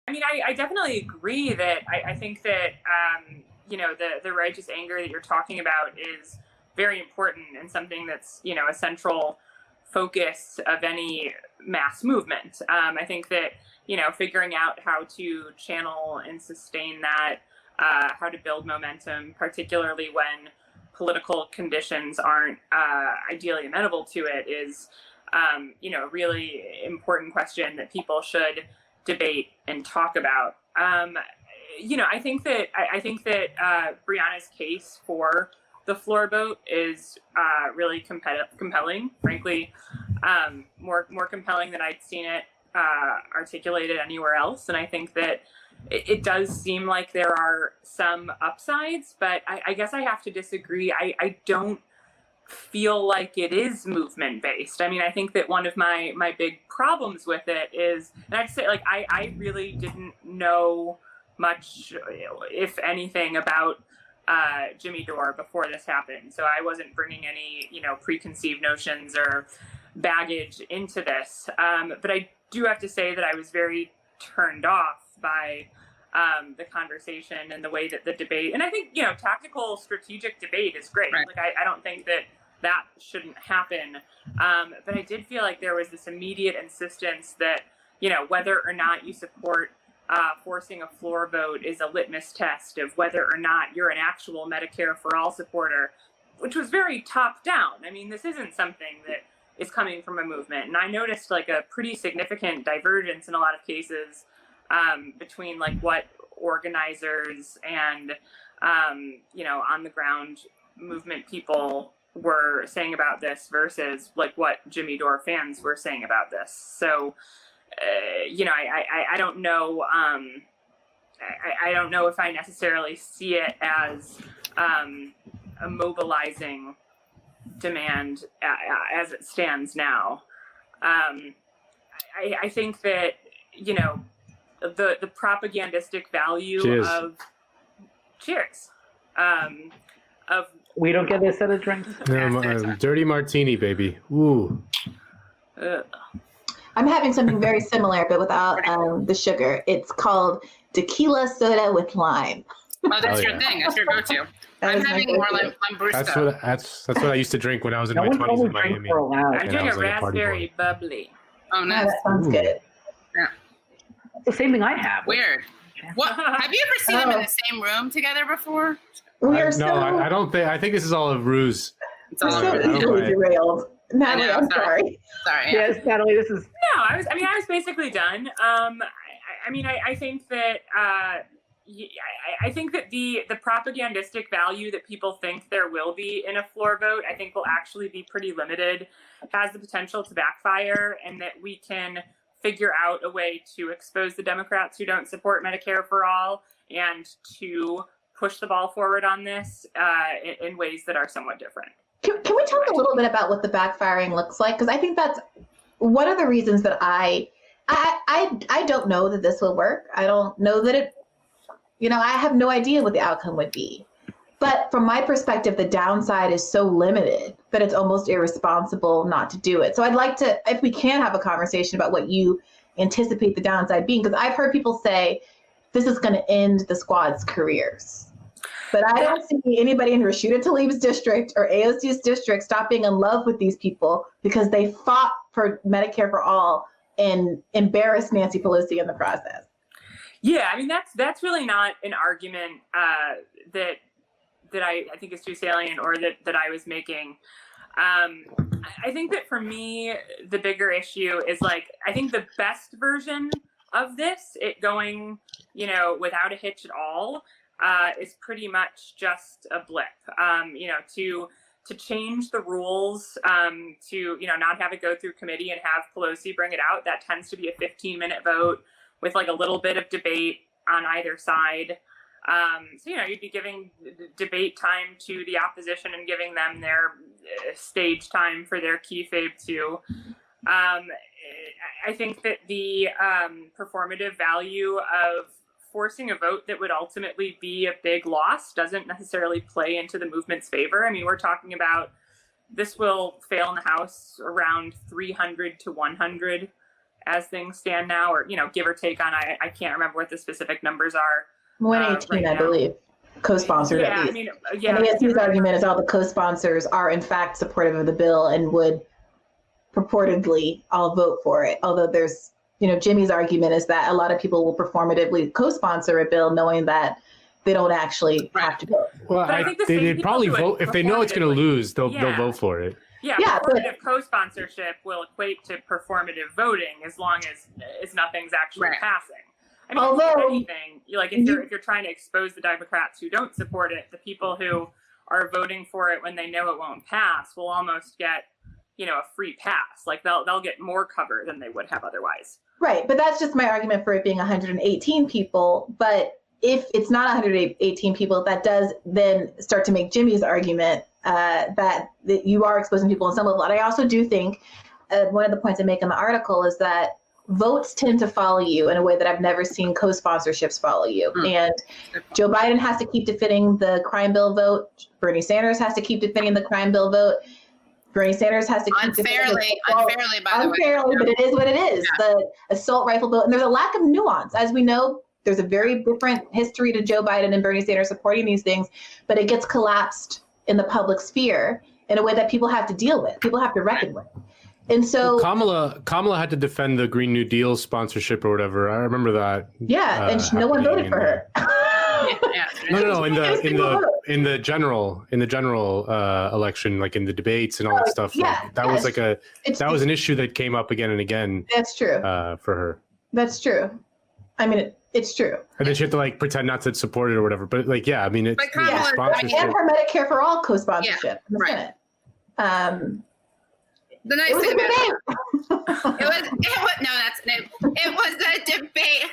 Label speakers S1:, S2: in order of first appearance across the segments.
S1: I mean, I definitely agree that I think that, the righteous anger that you're talking about is very important and something that's, a central focus of any mass movement. I think that, figuring out how to channel and sustain that, how to build momentum, particularly when political conditions aren't ideally amenable to it, is, a really important question that people should debate and talk about. I think that Brianna's case for the floor vote is really compelling. Frankly, more compelling than I'd seen it articulated anywhere else. And I think that it does seem like there are some upsides, but I guess I have to disagree. I don't feel like it is movement based. I mean, I think that one of my big problems with it is, and I'd say, like, I really didn't know much, if anything, about Jimmy Dore before this happened. So I wasn't bringing any, preconceived notions or baggage into this. But I do have to say that I was very turned off by the conversation and the way that the debate, and I think, tactical strategic debate is great. Right. Like, I don't think that shouldn't happen. But I did feel like there was this immediate insistence that, whether or not you support forcing a floor vote is a litmus test of whether or not you're an actual Medicare for all supporter, which was very top down. I mean, this isn't something that is coming from a movement. And I noticed like a pretty significant divergence in a lot of cases between like what organizers and, on the ground movement people were saying about this versus like what Jimmy Dore fans were saying about this. So, I don't know. I don't know if I necessarily see it as a mobilizing demand as it stands now. I think that, the propagandistic value of
S2: we don't get a set of drinks.
S3: No, dirty martini, baby. Ooh.
S4: I'm having something very similar, but without the sugar. It's called tequila soda with lime.
S5: Oh, that's your thing. That's your go-to. I'm having more like Lambrusco.
S3: That's what I used to drink when I was in my 20s in Miami.
S1: I'm doing a raspberry bubbly.
S5: Oh, nice.
S4: That sounds good.
S5: Yeah.
S2: It's the same thing I have.
S5: Weird. What? Have you ever seen them in the same room together before?
S3: I don't think. I think this is all a ruse.
S5: It's all
S4: so easily derailed. Natalie, I'm sorry.
S5: Sorry.
S2: Yeah. Yes, Natalie, this is.
S1: No, I was basically done. I think that I think that the propagandistic value that people think there will be in a floor vote, I think will actually be pretty limited, has the potential to backfire, and that we can figure out a way to expose the Democrats who don't support Medicare for all and to push the ball forward on this in ways that are somewhat different.
S4: Can we talk a little bit about what the backfiring looks like? Because I think that's one of the reasons that I don't know that this will work. I don't know that it, I have no idea what the outcome would be. But from my perspective, the downside is so limited that it's almost irresponsible not to do it. So I'd like to, if we can, have a conversation about what you anticipate the downside being, because I've heard people say this is going to end the squad's careers. But I don't see anybody in Rashida Tlaib's district or AOC's district stop being in love with these people because they fought for Medicare for all and embarrassed Nancy Pelosi in the process.
S1: Yeah, I mean, that's really not an argument that I think is too salient or that I was making. I think that for me, the bigger issue is like, I think the best version of this, it going, without a hitch at all, is pretty much just a blip. To change the rules, to not have it go through committee and have Pelosi bring it out, that tends to be a 15-minute vote with like a little bit of debate on either side. So you'd be giving debate time to the opposition and giving them their stage time for their key fave too. I think that the performative value of forcing a vote that would ultimately be a big loss doesn't necessarily play into the movement's favor. I mean, we're talking about this will fail in the House around 300 to 100 as things stand now, or, give or take on, I can't remember what the specific numbers are.
S4: 118, I believe, co-sponsored at least. And ASU's argument is all the co-sponsors are in fact supportive of the bill and would purportedly all vote for it. Although there's, Jimmy's argument is that a lot of people will performatively co-sponsor a bill knowing that they don't actually have to vote.
S3: Well, they'd probably vote if they know it's going to lose. They'll vote for it.
S1: Yeah, performative co-sponsorship will equate to performative voting as long as nothing's actually passing. I mean, if anything, if you're trying to expose the Democrats who don't support it, the people who are voting for it when they know it won't pass will almost get, a free pass. Like they'll get more cover than they would have otherwise.
S4: Right, but that's just my argument for it being 118 people. But if it's not 118 people, that does then start to make Jimmy's argument that you are exposing people on some level. And I also do think one of the points I make in the article is that votes tend to follow you in a way that I've never seen co-sponsorships follow you. And Joe Biden has to keep defending the crime bill vote. Bernie Sanders has to keep defending the crime bill vote. Bernie Sanders has to keep
S5: unfairly, by the way.
S4: But it is what it is. Yeah. The assault rifle vote, and there's a lack of nuance, as we know. There's a very different history to Joe Biden and Bernie Sanders supporting these things, but it gets collapsed in the public sphere in a way that people have to deal with, people have to reckon with. And so
S3: Kamala had to defend the Green New Deal sponsorship or whatever. I remember that.
S4: Yeah, and no one voted for her.
S3: No. In the general election, like in the debates and all that stuff. That was an issue that came up again and again.
S4: That's true.
S3: For her.
S4: That's true. I mean, it's true.
S3: And then she had to pretend not to support it or whatever. But I mean, it's
S4: sponsorship. And her Medicare for All co-sponsorship in the Senate.
S5: The nice thing about it was a debate.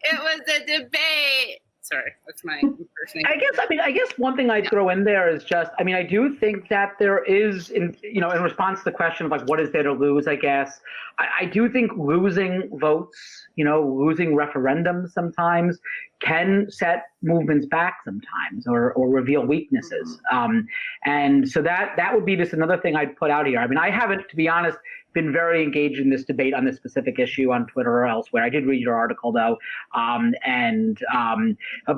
S5: It was a debate. Sorry, that's my impersonation.
S2: I guess one thing I'd throw in there is just, I do think that there is, in response to the question of what is there to lose, I guess, I do think losing votes, losing referendums sometimes can set movements back sometimes or reveal weaknesses. And so that would be just another thing I'd put out here. I haven't, to be honest, been very engaged in this debate on this specific issue on Twitter or elsewhere. I did read your article though, but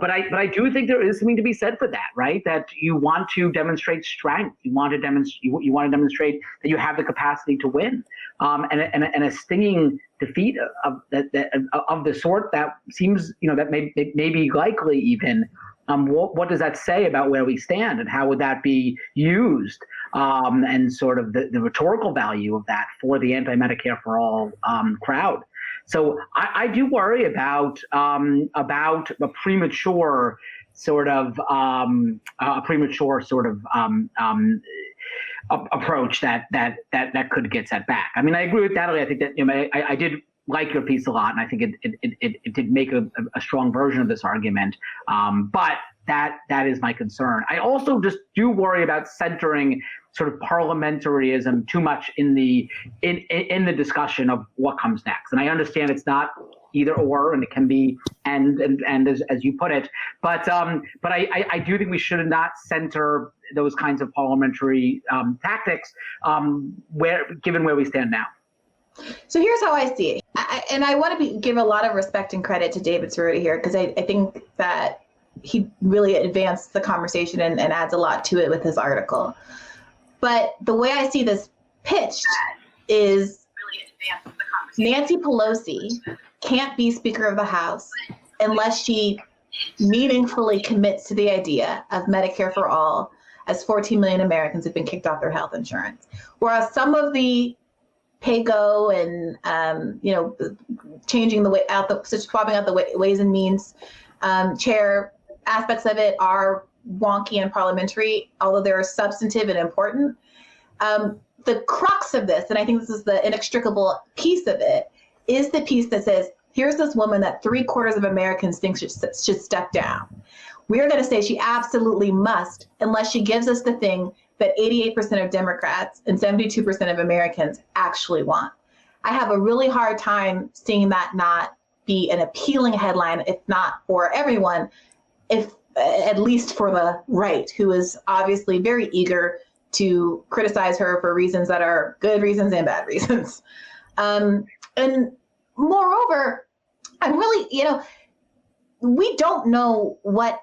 S2: I do think there is something to be said for that, right? That you want to demonstrate strength, you want to demonstrate that you have the capacity to win, and a stinging defeat of the sort that seems that may be likely even. What does that say about where we stand, and how would that be used, and sort of the rhetorical value of that for the anti-Medicare for all crowd? So I do worry about a premature sort of approach that could get set back. I agree with Natalie. I think that I did like your piece a lot, and I think it did make a strong version of this argument. But that is my concern. I also just do worry about centering sort of parliamentarism too much in the discussion of what comes next. And I understand it's not either or, and it can be and as you put it. But I do think we should not center those kinds of parliamentary tactics given where we stand now.
S4: So here's how I see it. I want to give a lot of respect and credit to David Cerruti here, because I think that he really advanced the conversation and adds a lot to it with his article. But the way I see this pitched is Nancy Pelosi can't be Speaker of the House unless she meaningfully commits to the idea of Medicare for all, as 14 million Americans have been kicked off their health insurance. Whereas some of the pay-go and changing the way out, swapping out the Ways and Means chair aspects of it are wonky and parliamentary, although they're substantive and important. The crux of this, and I think this is the inextricable piece of it, is the piece that says, here's this woman that 3/4 of Americans think should step down. We're going to say she absolutely must, unless she gives us the thing that 88% of Democrats and 72% of Americans actually want. I have a really hard time seeing that not be an appealing headline, if not for everyone, if at least for the right, who is obviously very eager to criticize her for reasons that are good reasons and bad reasons. And moreover, I'm really, we don't know what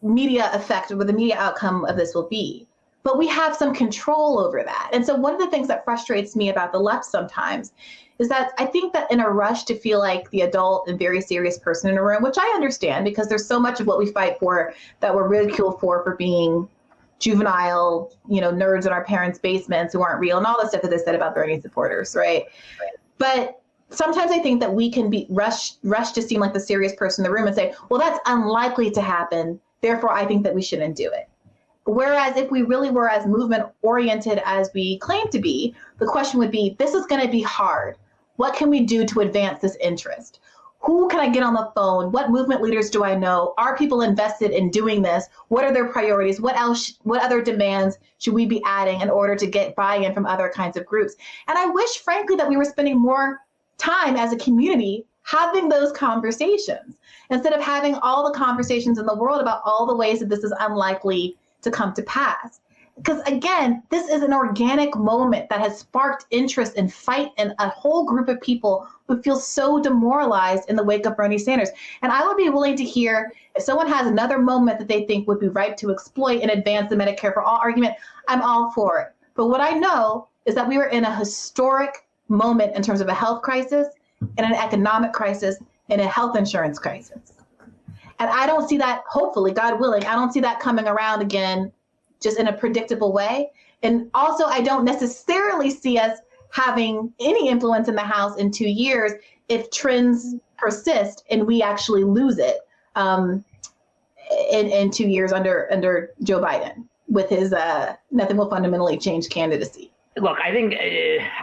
S4: media effect or what the media outcome of this will be, but we have some control over that. And so one of the things that frustrates me about the left sometimes is that I think that in a rush to feel like the adult and very serious person in a room, which I understand because there's so much of what we fight for that we're ridiculed for being juvenile, nerds in our parents' basements who aren't real and all the stuff that they said about Bernie supporters, right? But sometimes I think that we can be rushed to seem like the serious person in the room and say, well, that's unlikely to happen, therefore I think that we shouldn't do it. Whereas if we really were as movement oriented as we claim to be, the question would be, this is going to be hard. What can we do to advance this interest? Who can I get on the phone? What movement leaders do I know? Are people invested in doing this? What are their priorities? What other demands should we be adding in order to get buy-in from other kinds of groups? And I wish, frankly, that we were spending more time as a community having those conversations instead of having all the conversations in the world about all the ways that this is unlikely to come to pass. Because again, this is an organic moment that has sparked interest and fight in a whole group of people who feel so demoralized in the wake of Bernie Sanders. And I would be willing to hear if someone has another moment that they think would be ripe to exploit and advance the Medicare for all argument, I'm all for it. But what I know is that we were in a historic moment in terms of a health crisis and an economic crisis and a health insurance crisis. And I don't see that, hopefully, God willing, I don't see that coming around again just in a predictable way. And also, I don't necessarily see us having any influence in the House in 2 years if trends persist and we actually lose it in 2 years under Joe Biden with his nothing will fundamentally change candidacy.
S2: Look, I think,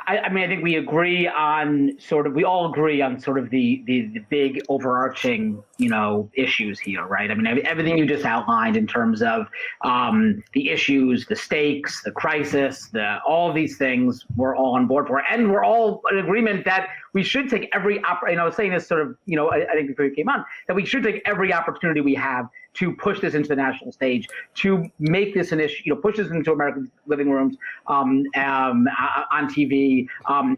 S2: I think we agree on we all agree on sort of the big overarching, issues here, right? I mean, everything you just outlined in terms of the issues, the stakes, the crisis, all these things we're all on board for. And we're all in agreement that we should take every opportunity, I was saying this sort of, I think before you came on, that we should take every opportunity we have to push this into the national stage, to make this an issue, push this into American living rooms, on TV,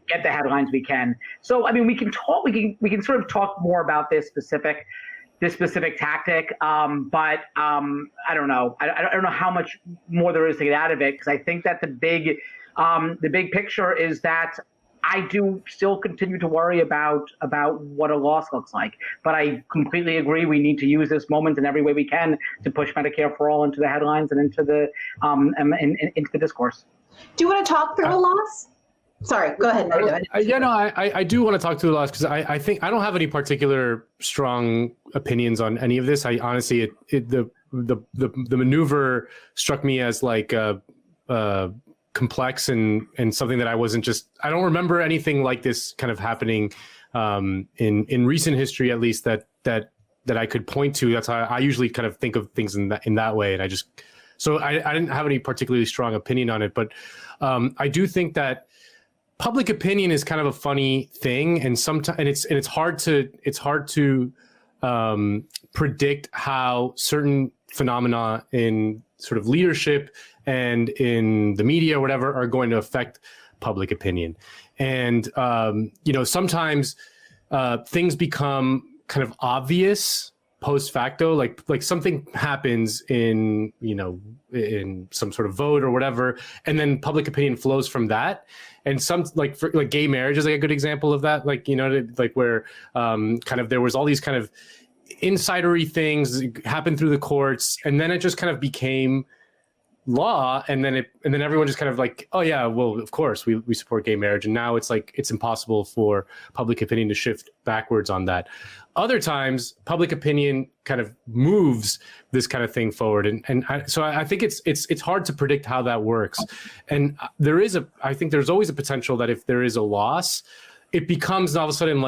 S2: get the headlines we can. So, I mean, we can sort of talk more about this specific tactic, but I don't know. I don't know how much more there is to get out of it, because I think that the big picture is that I do still continue to worry about what a loss looks like. But I completely agree. We need to use this moment in every way we can to push Medicare for all into the headlines and into the into the discourse.
S4: Do you want to talk through a loss? Sorry, go ahead.
S3: I do want to talk to the loss because I think I don't have any particular strong opinions on any of this. I honestly, the maneuver struck me as like complex and something that I don't remember anything like this kind of happening in recent history, at least that I could point to. That's how I usually kind of think of things in that way. And I didn't have any particularly strong opinion on it, but I do think that public opinion is kind of a funny thing, and sometimes it's hard to predict how certain phenomena in sort of leadership and in the media or whatever are going to affect public opinion. And sometimes things become kind of obvious post facto, like something happens in some sort of vote or whatever, and then public opinion flows from that. And some like gay marriage is like a good example of that, where kind of there was all these kind of insidery things that happened through the courts, and then it just kind of became law, and then everyone just kind of like, oh yeah, well of course we support gay marriage, and now it's like it's impossible for public opinion to shift backwards on that. Other times public opinion kind of moves this kind of thing forward, and so I think it's hard to predict how that works. And I think there's always a potential that if there is a loss, it becomes all of a sudden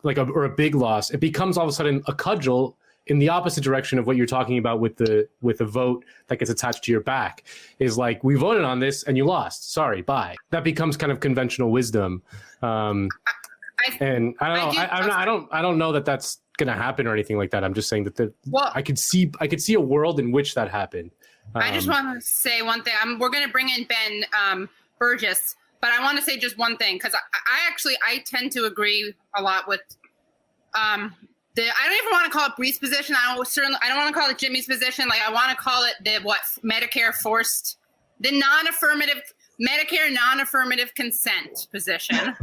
S3: or a big loss, it becomes all of a sudden a cudgel in the opposite direction of what you're talking about with the vote that gets attached to your back. Is like, we voted on this and you lost. Sorry, bye. That becomes kind of conventional wisdom. And I don't know that that's going to happen or anything like that. I'm just saying that I could see a world in which that happened.
S5: I just want to say one thing. We're going to bring in Ben Burgess, But I want to say just one thing, because I tend to agree a lot with I don't even want to call it Bree's position. I don't want to call it Jimmy's position. Like, I want to call it the Medicare forced, the Medicare non-affirmative consent position.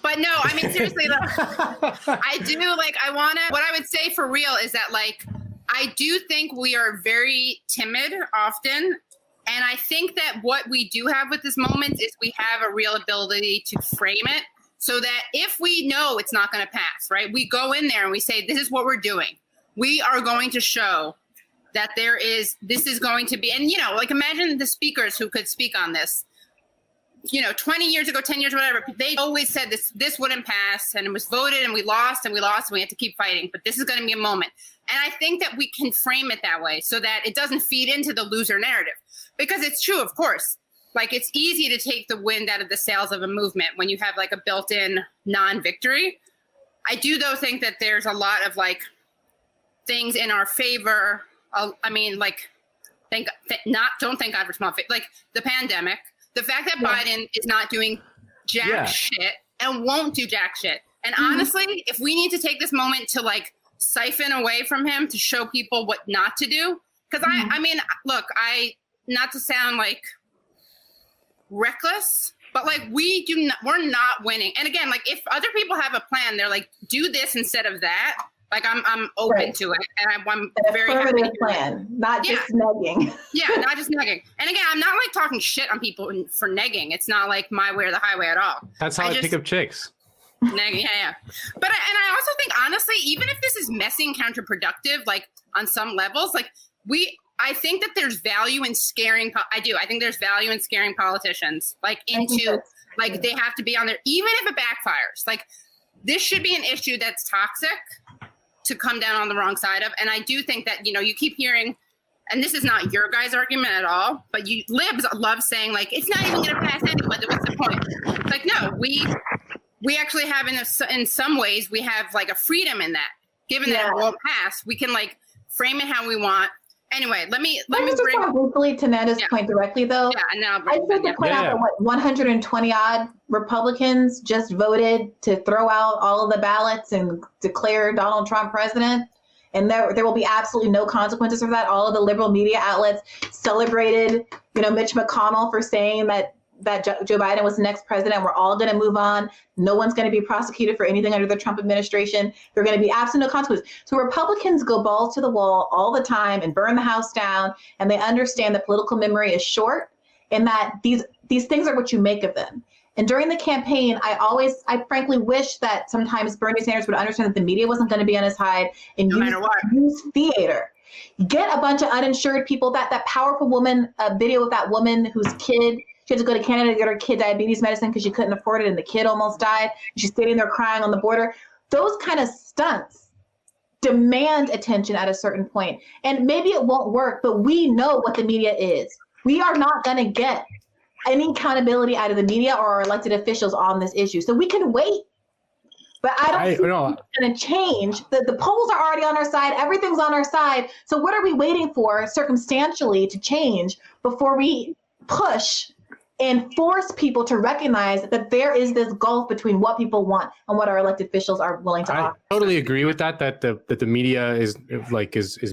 S5: But no, I mean, seriously, I do, like, what I would say for real is that, like, I do think we are very timid often. And I think that what we do have with this moment is we have a real ability to frame it so that if we know it's not going to pass, right, we go in there and we say, this is what we're doing. We are going to show that this is going to be, and, you know, like, imagine the speakers who could speak on this. You know, 20 years ago, 10 years, whatever, they always said this wouldn't pass, and it was voted, and we lost, and we had to keep fighting. But this is going to be a moment. And I think that we can frame it that way so that it doesn't feed into the loser narrative. Because it's true, of course. Like, it's easy to take the wind out of the sails of a movement when you have, like, a built-in non-victory. I do, though, think that there's a lot of, like, things in our favor. I mean, like, don't thank God for small, like, the pandemic. The fact that Biden is not doing jack shit and won't do jack shit. And honestly, if we need to take this moment to, like, siphon away from him to show people what not to do, because I mean, look, not to sound like reckless, but, like, we're not winning. And again, like, if other people have a plan, they're like, do this instead of that. Like, I'm open to it, and I'm very happy.
S4: Plan, not just negging.
S5: Yeah, not just negging. And again, I'm not, like, talking shit on people for negging. It's not like my way or the highway at all.
S3: That's how I pick up chicks.
S5: Negging, yeah. But I also think, honestly, even if this is messy and counterproductive, like, on some levels, like, I think that there's value in scaring. I think there's value in scaring politicians, like, into, like, they have to be on there, even if it backfires. Like, this should be an issue that's toxic to come down on the wrong side of. And I do think that, you know, you keep hearing, and this is not your guys' argument at all, but you libs love saying, like, it's not even going to pass anyway. What's the point? Like, no, we actually have, in some ways, we have, like, a freedom in that. Given that it won't pass, we can, like, frame it how we want. Anyway, let me bring
S4: briefly to Nanda's point directly, though.
S5: Yeah, and now
S4: I just want to point out that 120 odd Republicans just voted to throw out all of the ballots and declare Donald Trump president, and there will be absolutely no consequences for that. All of the liberal media outlets celebrated, you know, Mitch McConnell for saying that Joe Biden was the next president. We're all going to move on. No one's going to be prosecuted for anything under the Trump administration. There are going to be absolutely no consequences. So Republicans go balls to the wall all the time and burn the house down, and they understand that political memory is short and that these things are what you make of them. And during the campaign, I frankly wish that sometimes Bernie Sanders would understand that the media wasn't going to be on his side and use theater. Get a bunch of uninsured people. That powerful woman, video of that woman whose kid, she had to go to Canada to get her kid diabetes medicine because she couldn't afford it, and the kid almost died. She's sitting there crying on the border. Those kind of stunts demand attention at a certain point. And maybe it won't work, but we know what the media is. We are not going to get any accountability out of the media or our elected officials on this issue. So we can wait. But I don't think it's going to change. The polls are already on our side. Everything's on our side. So what are we waiting for circumstantially to change before we push and force people to recognize that there is this gulf between what people want and what our elected officials are willing to offer?
S3: I totally agree with that the media is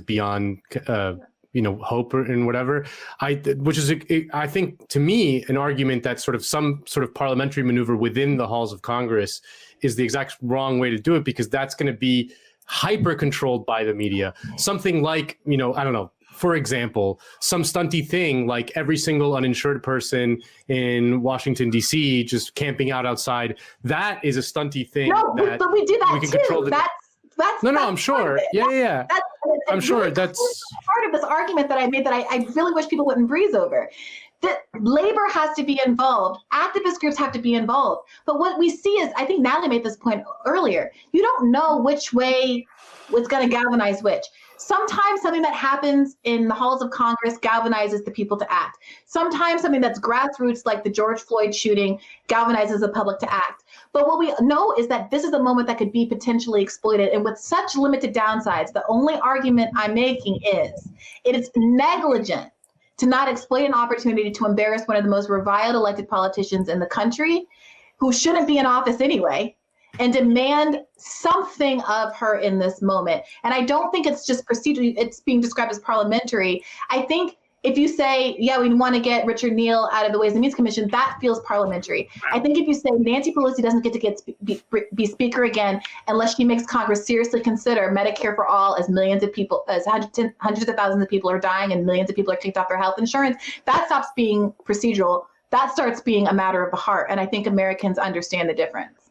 S3: beyond hope and whatever. Which is, I think, to me, an argument that some sort of parliamentary maneuver within the halls of Congress is the exact wrong way to do it, because that's going to be hyper controlled by the media. Something like, I don't know, for example, some stunty thing like every single uninsured person in Washington, D.C. just camping out outside. That is a stunty thing.
S4: No, but we do that
S3: we can
S4: too.
S3: Control
S4: That's
S3: I'm sure. Yeah. I'm sure
S4: really
S3: that's
S4: part of this argument that I made that I really wish people wouldn't breeze over. That labor has to be involved. Activist groups have to be involved. But what we see is, I think Natalie made this point earlier, you don't know which way was going to galvanize which. Sometimes something that happens in the halls of Congress galvanizes the people to act. Sometimes something that's grassroots, like the George Floyd shooting, galvanizes the public to act. But what we know is that this is a moment that could be potentially exploited. And with such limited downsides, the only argument I'm making is it is negligent to not exploit an opportunity to embarrass one of the most reviled elected politicians in the country, who shouldn't be in office anyway, and demand something of her in this moment. And I don't think it's just procedurally, it's being described as parliamentary. I think if you say, yeah, we want to get Richard Neal out of the Ways and Means Commission, that feels parliamentary. I think if you say Nancy Pelosi doesn't get to be speaker again unless she makes Congress seriously consider Medicare for all, as millions of people, as hundreds of thousands of people are dying and millions of people are kicked off their health insurance, that stops being procedural. That starts being a matter of the heart. And I think Americans understand the difference.